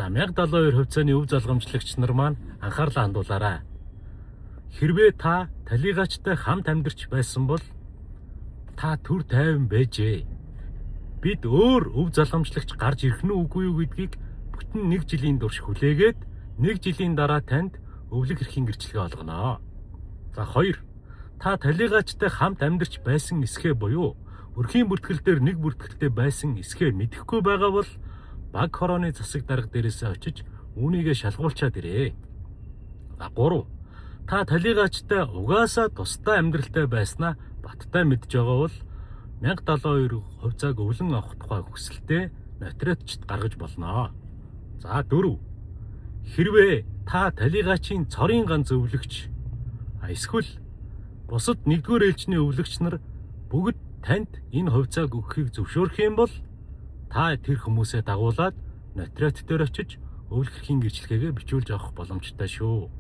За 1072 хувьцааны өв залгамжлагч нар маань анхаарлаа хандуулаарай. Хэрвээ та талигачтай хамт амьдарч байсан бол та түр тайван байжээ. Бид өөр өв залгамжлагч гарч ирэх нь үгүй юу гэдгийг бүтэн 1 жилийн турш хүлээгээд 1 жилийн дараа танд өвлөг эрхийн гэрчлэгээ олгоно. За 2. Та талигачтай хамт амьдарч байсан эсхэ буюу өрхийн бүртгэл дээр нэг бүртгэлтэй байсан эсхэ мэдэхгүй байгаа бол баг хорооны засаг дарга дээрээсээ очиж үүнийгээ шалгуулчаад ирээ. За 3. Та талигачтай угаасаа тусдаа амьдралтай байснаа баттай мэдж байгаа бол 1072 хувьцааг өвлөн авах тухай хүсэлтээ нотариатчд гаргаж болно. За 4. Хэрвээ та талигачийн цорын ганц өвлөгч эсвэл бусад 1-р ээлжний өвлөгч нар бүгд танд энэ хувьцааг өгөхийг зөвшөөрөх юм бол та тэр хүмүүсээ дагуулад нотариат дээр очиж өвлөх эрхийн гэрчлэгээгээ бичүүлж авах боломжтой шүү.